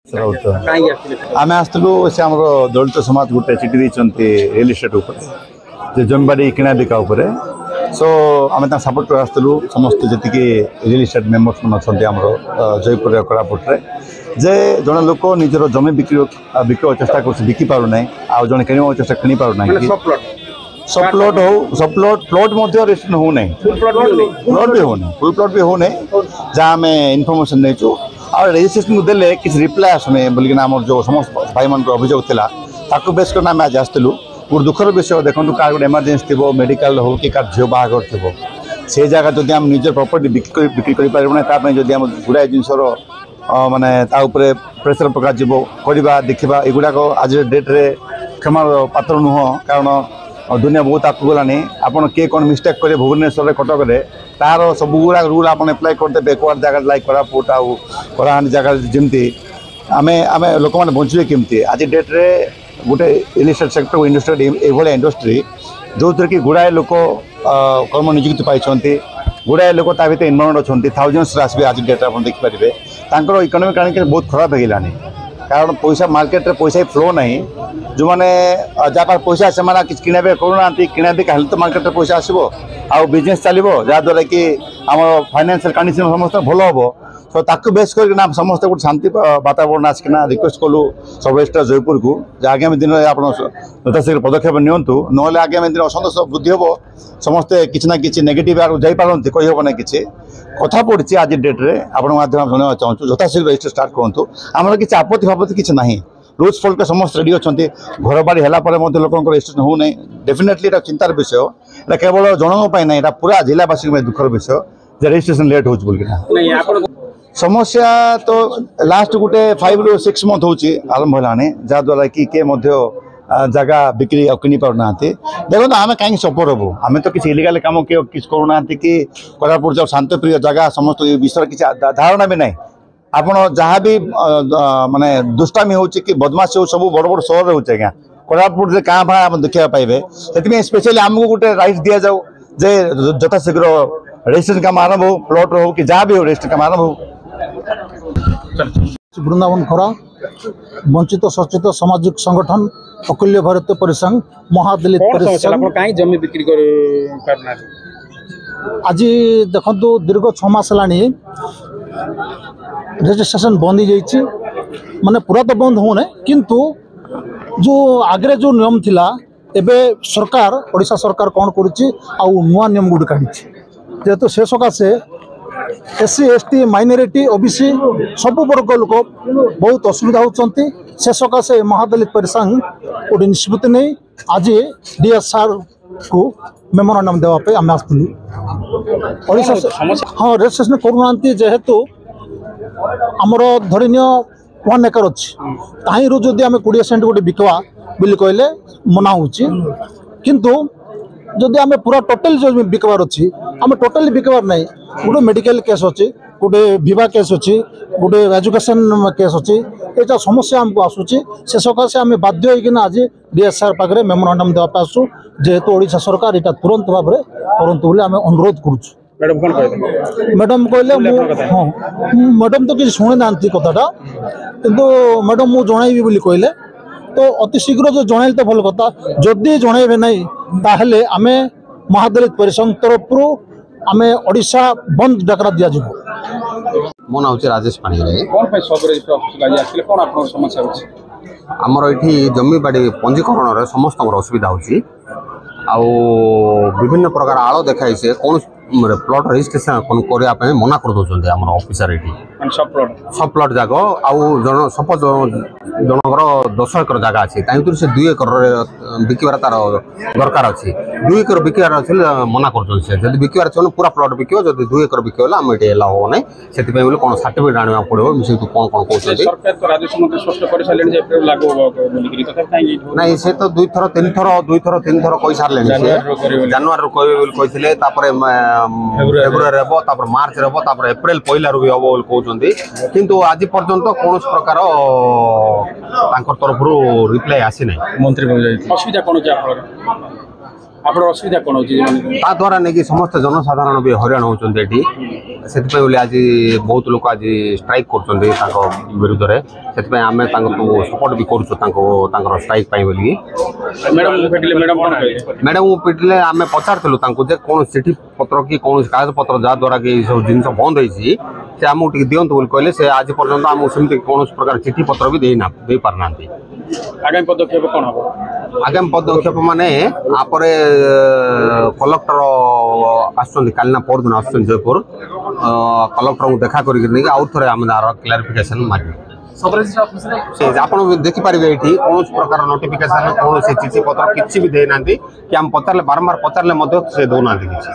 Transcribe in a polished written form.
आम आसलु से आम दलित समाज गोटे चिठी देते रियल एस्टेट उपर जमीबाड़ी किणा बिका सो आम सपोर्ट कर आसलु समस्त जी रियल एस्टेट मेम्बर्स मन अच्छा आम जयपुर कोरापुट जे जड़े लोक निजर जमी बिक चेष्टा कर बिकी पारना आ जड़े किणवा चेष्टा किणी पारना सब प्लॉट हो सब प्लॉट रेस्ट्रिक्शन होना प्लॉट भी होना फुल प्लॉट भी होना जहाँ आम इनफर्मेशन नहीं और रेजिस्ट्रेशन को देले किसी रिप्लाई आसने बोलिकिना आम जो समस्त भाई मान अभियोग था बेस करना आम आज आसलु गोटे दुखर विषय देखो क्या गोटे एमरजेन्सी थो मेडिकल हो कि झील बाहागर थो से जगह जब आम निज प्रॉपर्टी बिक्री करना जब आम गुड़ाए जिनसर माने प्रेसर पका करवा देखा युवाक आज डेट्रे क्षमार पात्र नुह कारण दुनिया बहुत आगे गलानी आपड़ किए कौन मिस्टेक करेंगे भुवनेश्वर कटक में तार सब गुड़ा रूल आप एप्लाय करते बैकवर्ड जगह लाइक कोरापुट आउ कलाहांडी जगह जमी आम आम लोक मैंने बचे केमती आज डेट्रे गोटे रियल एस्टेट सेक्टर इंडस्ट्री ये इंडस्ट्री जो थी कि गुड़ाए लोक कर्म निजुक्ति पाई गुड़ाए लोक भर इनवल्व अच्छा थाउजेंड्स आसवे आज डेट आप देखिपारे इकोनॉमिक आने बहुत खराब होगलानी कारण पैसा मार्केट रे पैसा फ्लो नहीं जो मैंने जहाँ पैसा से किना करूना किना बिका तो मार्केट रे पैसा आसो आउ बिजनेस चलो जहाँद्वारा कि आम फाइनेंशियल कंडीशन समस्त भल हम सो ताकू बेस करना समस्त गोटे शांति वातावरण आसिकना रिक्वेस्ट कलु सब स्टार जयपुर को आगामी दिन में आप यथाशीघ्र पदक्षेप नियंतु ना आगामी दिन असंतोष वृद्धि हम समस्ते किसी ना कि नेगेटिव जापारती कहीहब ना कि कथा पड़ी आज डेट्रे आपण माध्यम शुणा चाहूँ यथाशीघ्र रजिस्टर स्टार्ट करूँ आमर किसी आपत्ति फापत्ति किसी ना रूल्स फॉलो समस्त रेडी अच्छा घर बाड़ी है लोक रजिस्ट्रेशन हो डेफिनेटली चिंतार विषय केवल जनों ना यहाँ पूरा जिलावासी दुखर विषय रजिस्ट्रेशन लेट हो समस्या तो लास्ट गोटे 5 ରୁ 6 मंथ हो आरंभ है जहाद्वारा कि जगह बिक्री किनी पारना देखो आम कहीं सफर हबू आम तो किसी इलिगाल कम किसी करूना कि कोरापुट जो शांतप्रिय जगह समस्त विषय किसी धारणा भी ना आपड़ जहाँ भी माने दुष्टामी हो बदमाशी हो सब बड़ बड़ सहर हो कोरापुट से क्या भाव आप देखा पाइबे से स्पेशली आमको गोटे राइट दि जाऊ जे यथाशीघ्र रजिस्ट्रेशन काम आरंभ हो प्लॉट हो कि जहाँ भी हो रजिस्ट्रेशन काम आरंभ हो वृंदावन खरा वंचित सचेत सामाजिक संगठन अकुल्य भारतीय परिसंघ महादलित परिसंघ जमी बिक्री आज देखो दीर्घ 6 मास है रजिस्ट्रेशन बंद हो माने पूरा तो बंद होने किंतु जो आगे जो नियम थिला एबे सरकार ओडिशा सरकार कौन करुच्ची नुआ नियम गुड काढ़ी जेहेतु से सकाशे एससी एसटी माइनॉरिटी ओबीसी सब वर्ग लोक बहुत असुविधा होती से सकाशे महादलित परिसंघ गोटे निष्पत्ति नहीं आज डीएसआर को मेमोरांडम देवाई आम आसलु हाँ रजिस्ट्रेशन करूना जेहेतु आमर धरनीय 1 एकर अच्छी ताही जदि आम 20 सेंट गोटे बिकवा बोली कहले मना हो किंतु जदि आम पूरा टोटल जो बिकबार अच्छी आम टोटली बिकबार नहीं गोटे मेडिकल केस अच्छी गोटे विवाह केस अच्छी गोटे एजुकेशन केस अच्छी यहाँ समस्या आमको आसूची से सकाशे आम बाध्य होना आज डीएसआर पाखे मेमोरांडम देवाई आसु जेहेतु ओडिशा सरकार यहाँ तुरंत भाव में करूँ आम अनुरोध करुँ मैडम कहले हाँ मैडम तो किसी शुणी ना कथाटा किंतु मैडम मु जनइबी बोली कहले तो अति शीघ्र जो जनइल तो भल कथा जदि जनइबे नहीं ताहले आमे महादलित परिसंघ तरफ आम ओडिशा बंद डाकरा दिया जाए। मो ना होचे राजेश पाणिग्राही आमर ये जमी बाड़ी पंजीकरण समस्त असुविधा होची विभिन्न प्रकार आड़ देखाई से कौन प्लॉट रजिस्ट्रेशन करने मना कर दौरान आम ऑफिसर ये सब प्लॉट जाग आउ सपोज जनकर 10 एकर जगह अच्छी तर से 2 एकर बिकबार तार दरकार अच्छी 2 एकर बिकबार अच्छे मना कर बिकबार अच्छे पूरा प्लॉट बिक जब 2 एकर बिक आम ये एलाउ हो ना से कौन सर्टिफिकेट आने पड़ो मिसे कौन कौन कहते से तो 2 थर 3 थर कही सारे जनवरी कहते फेब्रुआरी हम मार्च हम एप्रिल 1 रू भी हम कहते किंतु आज पर्यंत कौन प्रकार तरफ रिप्लाई आसी ना मंत्री असुविधा कौन আপনার অসুবিধা কোন হচ্ছে ତା ଦ୍ୱାରା ନେଇକି ସମସ୍ତେ ଜନସାଧାରଣ ବି ହଇରାଣ ହେଉଛନ୍ତି ଏଠି ସେଥିପାଇଁ ବୋଲି ଆଜି ବହୁତ ଲୋକ ଆଜି ଷ୍ଟ୍ରାଇକ୍ କରୁଛନ୍ତି ତାଙ୍କ ବିରୁଦ୍ଧରେ ସେଥିପାଇଁ ଆମେ ତାଙ୍କୁ ସପୋର୍ଟ ବି କରୁଛୁ ତାଙ୍କର ଷ୍ଟ୍ରାଇକ୍ ପାଇଁ ବୋଲିକି ମ୍ୟାଡାମ ଭେଟିଲେ ମ୍ୟାଡାମ କଣ କହିଲେ ମ୍ୟାଡାମକୁ ପିଟିଲେ ଆମେ ପଚାରିଥିଲୁ ତାଙ୍କୁ ଯେ କୌଣସି ଚିଠି ପତ୍ର କି କୌଣସି କାଗଜପତ୍ର ଯାହାଦ୍ୱାରା କି ଏସବୁ ଜିନିଷ ବନ୍ଦ ହେଇଛି ସେ ଆମକୁ ଟିକେ ଦିଅନ୍ତୁ ବୋଲି କହିଲେ ସେ ଆଜି ପର୍ଯ୍ୟନ୍ତ ଆମକୁ ସେମିତି କୌଣସି ପ୍ରକାର ଚିଠି ପତ୍ର ବି ଦେଇପାରୁନାହାନ୍ତି ଆଗାମୀ ପଦକ୍ଷେପ କଣ ହବ ଆଗାମୀ ପଦକ୍ଷେପ ମାନେ ଆପରେ କଲେକ୍ଟର ଆସୁଛନ୍ତି କାଲି ନା ପରଦିନ ଆସୁଛନ୍ତି ଜୟପୁର କଲେକ୍ଟରଙ୍କୁ ଦେଖା କରିକି ନେଇକି ଆଉ ଥରେ ଆମେ ତାର କ୍ଲାରିଫିକେସନ ମାଗିବୁ ଆପଣ ଦେଖିପାରିବେ ଏଇଠି କୌଣସି ପ୍ରକାର ନୋଟିଫିକେସନ କୌଣସି ଚିଠି ପତ୍ର କିଛି ବି ଦେଇନାହାନ୍ତି କି ଆମେ ପଚାରିଲେ ବାରମ୍ବାର ପଚାରିଲେ ମଧ୍ୟ ସେ ଦେଉନାହାନ୍ତି କିଛି